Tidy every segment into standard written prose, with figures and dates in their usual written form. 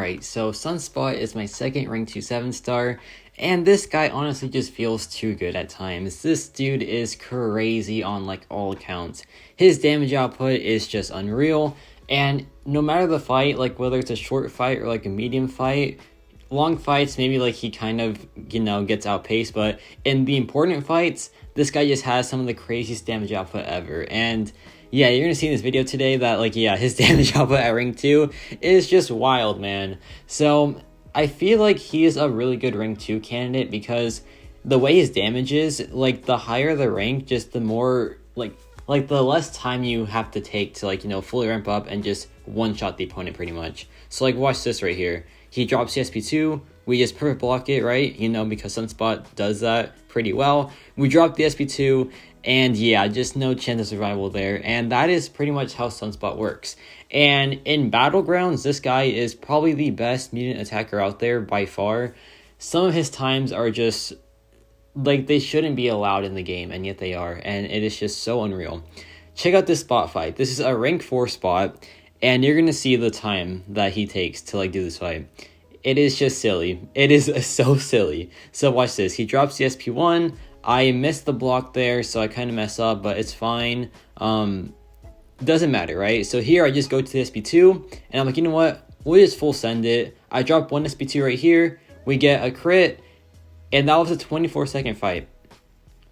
Alright, so SUNSPOT is my second rank 2 7-star, and this guy honestly just feels too good at times. This dude is crazy on like all accounts. His damage output is just unreal, and no matter the fight, like whether it's a short fight or like a medium fight, long fights maybe like he kind of, gets outpaced, but in the important fights, this guy just has some of the craziest damage output ever. And yeah, you're gonna see in this video today that his damage output at rank 2 is just wild, man. So I feel like he is a really good rank 2 candidate because the way his damage is, like the higher the rank, just the more like the less time you have to take to fully ramp up and just one shot the opponent pretty much. So like watch this right here. He drops the SP2, we just perfect block it, right? Because SUNSPOT does that pretty well. We drop the SP2, and yeah, just no chance of survival there. And that is pretty much how SUNSPOT works. And in Battlegrounds, this guy is probably the best mutant attacker out there by far. Some of his times are just, they shouldn't be allowed in the game, and yet they are. And it is just so unreal. Check out this spot fight. This is a rank 4 spot. And you're going to see the time that he takes to do this fight. It is just silly. It is so silly. So watch this. He drops the SP1. I missed the block there, so I kind of mess up, but it's fine. Doesn't matter, right? So here I just go to the SP2, and I'm like, you know what? We'll just full send it. I drop one SP2 right here. We get a crit, and that was a 24-second fight.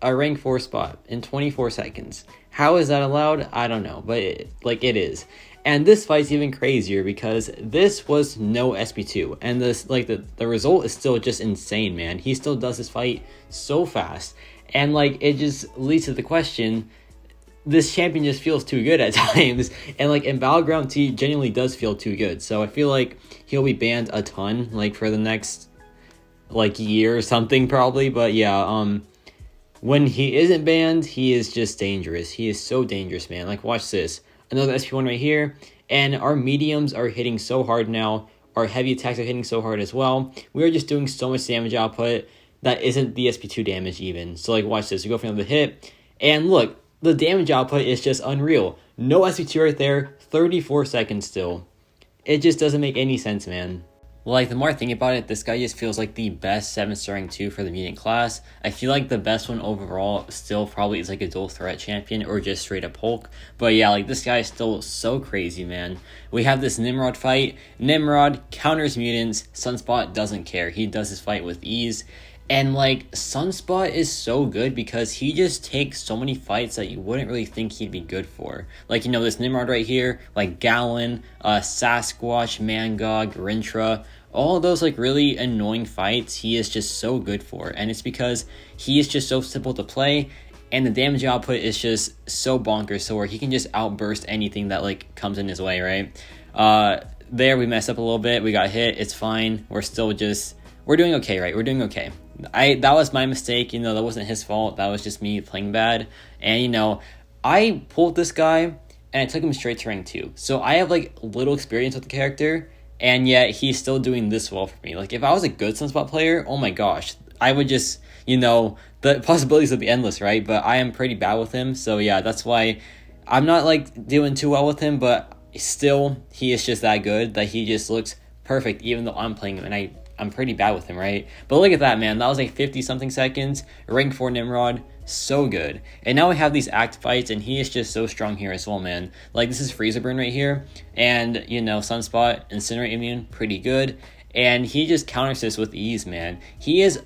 A rank 4 spot in 24 seconds. How is that allowed? I don't know, but it is. And this fight's even crazier because this was no SP2, and this the result is still just insane, man. He still does this fight so fast, and it just leads to the question: this champion just feels too good at times, and in Battleground he genuinely does feel too good. So I feel like he'll be banned a ton, for the next year or something probably. But yeah, when he isn't banned, he is just dangerous. He is so dangerous, man. Watch this. Another SP1 right here, and our mediums are hitting so hard now. Our heavy attacks are hitting so hard as well. We are just doing so much damage output that isn't the SP2 damage even. So watch this. We go for another hit, and look, the damage output is just unreal. No SP2 right there, 34 seconds still. It just doesn't make any sense, man. The more I think about it, this guy just feels like the best 7-star rank 2 for the mutant class. I feel like the best one overall still probably is a dual threat champion or just straight up Hulk. But yeah, this guy is still so crazy, man. We have this Nimrod fight. Nimrod counters mutants. SUNSPOT doesn't care. He does his fight with ease. And SUNSPOT is so good because he just takes so many fights that you wouldn't really think he'd be good for. This Nimrod right here, Gallon, Sasquatch, Mcoc, Rintra, all of those really annoying fights he is just so good for. And it's because he is just so simple to play, and the damage output is just so bonkers, so where he can just outburst anything that comes in his way, right? There we messed up a little bit. We got hit. It's fine. We're doing okay, right? We're doing okay. That was my mistake, that wasn't his fault. That was just me playing bad. And I pulled this guy and I took him straight to rank 2. So I have little experience with the character, and yet he's still doing this well for me. If I was a good SUNSPOT player, oh my gosh, I would just, the possibilities would be endless, right? But I am pretty bad with him. So yeah, that's why I'm not doing too well with him, but still he is just that good that he just looks perfect even though I'm playing him, and I'm pretty bad with him, right? But look at that, man. That was 50-something seconds. Rank 4 Nimrod. So good. And now we have these act fights, and he is just so strong here as well, man. This is Freezer Burn right here. And, SUNSPOT, Incinerate Immune, pretty good. And he just counters this with ease, man. He is,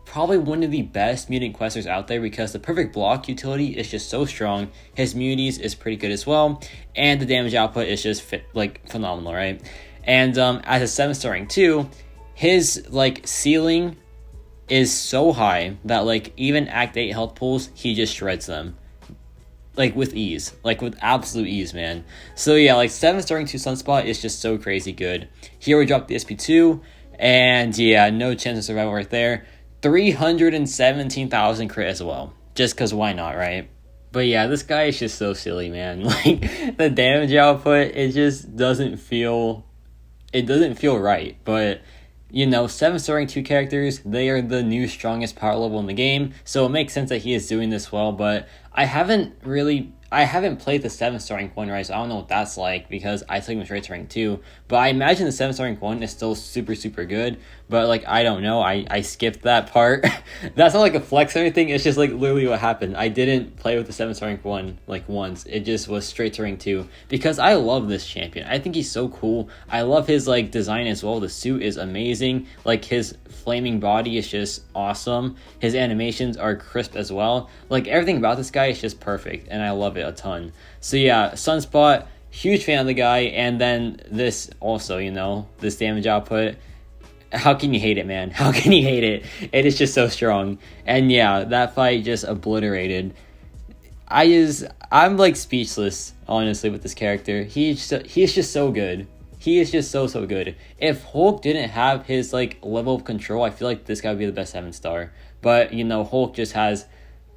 probably one of the best mutant questers out there because the perfect block utility is just so strong. His immunities is pretty good as well. And the damage output is just, phenomenal, right? And as a 7-star rank 2, his ceiling is so high that even Act 8 health pools, he just shreds them. With ease. With absolute ease, man. So yeah, 7-star rank 2 SUNSPOT is just so crazy good. Here we drop the SP2, and yeah, no chance of survival right there. 317,000 crit as well. Just because why not, right? But yeah, this guy is just so silly, man. The damage output, it just doesn't feel... It doesn't feel right, but 7-star rank 2 characters, they are the new strongest power level in the game, so it makes sense that he is doing this well. But I haven't played the 7-star rank 1, right? So I don't know what that's like because I took him straight to rank 2. But I imagine the 7-star rank 1 is still super, super good. But like, I don't know. I skipped that part. That's not like a flex or anything. It's just like literally what happened. I didn't play with the 7-star rank 1 like once. It just was straight to rank 2 because I love this champion. I think he's so cool. I love his like design as well. The suit is amazing. Like his flaming body is just awesome. His animations are crisp as well. Like everything about this guy is just perfect and I love it a ton. So yeah, SUNSPOT, huge fan of the guy. And then this also, you know, this damage output. How can you hate it, man? How can you hate it? It is just so strong. And yeah, that fight just obliterated. I'm like speechless, honestly, with this character. He's just so good. He is just so good. If Hulk didn't have his like level of control, I feel like this guy would be the best 7-star. But you know, Hulk just has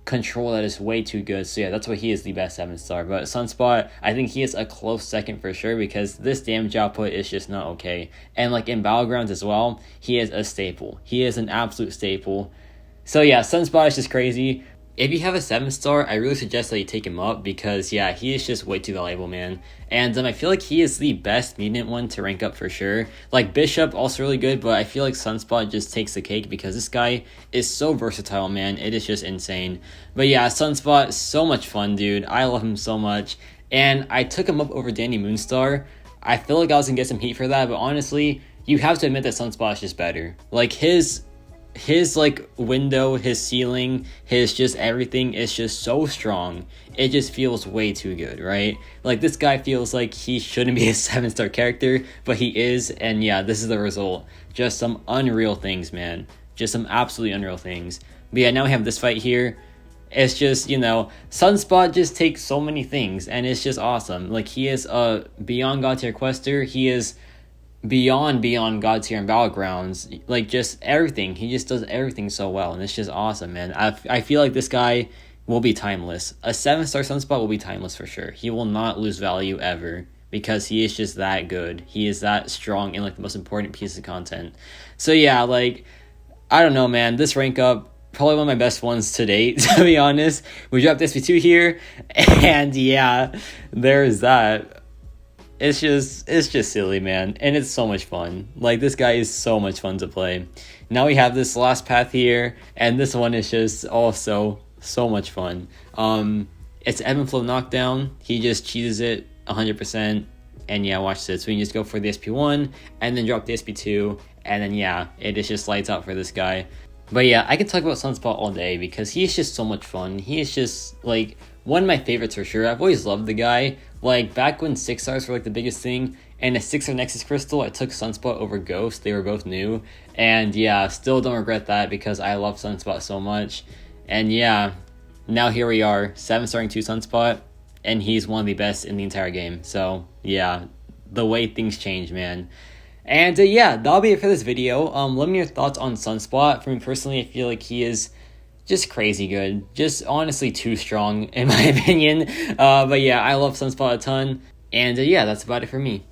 control that is way too good. So yeah, that's why he is the best 7-star. But SUNSPOT, I think he is a close second for sure because this damage output is just not okay. And like in Battlegrounds as well, he is a staple. He is an absolute staple. So yeah, SUNSPOT is just crazy. If you have a 7-star, I really suggest that you take him up because yeah, he is just way too valuable, man. And I feel like he is the best mutant one to rank up for sure. Like Bishop, also really good, but I feel like SUNSPOT just takes the cake because this guy is so versatile, man. It is just insane. But yeah, SUNSPOT, so much fun, dude. I love him so much. And I took him up over Danny Moonstar. I feel like I was gonna get some heat for that, but honestly, you have to admit that SUNSPOT is just better. Like his like window, his ceiling, his just everything is just so strong. It just feels way too good, right? Like this guy feels like he shouldn't be a 7-star character, but he is. And yeah, this is the result. Just some unreal things, man. Just some absolutely unreal things. But yeah, now we have this fight here. It's just, you know, SUNSPOT just takes so many things and it's just awesome. Like he is a beyond god tier quester. He is beyond god tier and Battlegrounds. Like just everything. He just does everything so well and it's just awesome, man. I feel like this guy will be timeless. A 7-star SUNSPOT will be timeless for sure. He will not lose value ever because he is just that good. He is that strong in like the most important piece of content. So yeah, like I don't know, man. This rank up, probably one of my best ones to date, to be honest. We dropped SP2 here, and yeah, there's that. It's just silly, man, and it's so much fun. Like this guy is so much fun to play. Now we have this last path here, and this one is just also so much fun. It's ebb and flow knockdown. He just cheeses it 100%, and yeah, watch this. We can just go for the SP1 and then drop the SP2, and then yeah, it is just lights out for this guy. But yeah, I can talk about SUNSPOT all day because he is just so much fun. He is just like one of my favorites for sure. I've always loved the guy. Like back when 6-stars were like the biggest thing, and a 6-star Nexus Crystal, I took SUNSPOT over Ghost. They were both new, and yeah, still don't regret that because I love SUNSPOT so much. And yeah, now here we are, 7-star rank 2 SUNSPOT, and he's one of the best in the entire game. So yeah, the way things change, man. And yeah, that'll be it for this video. Let me know your thoughts on SUNSPOT. For me personally, I feel like he is just crazy good. Just honestly too strong in my opinion. But yeah, I love SUNSPOT a ton. And yeah, that's about it for me.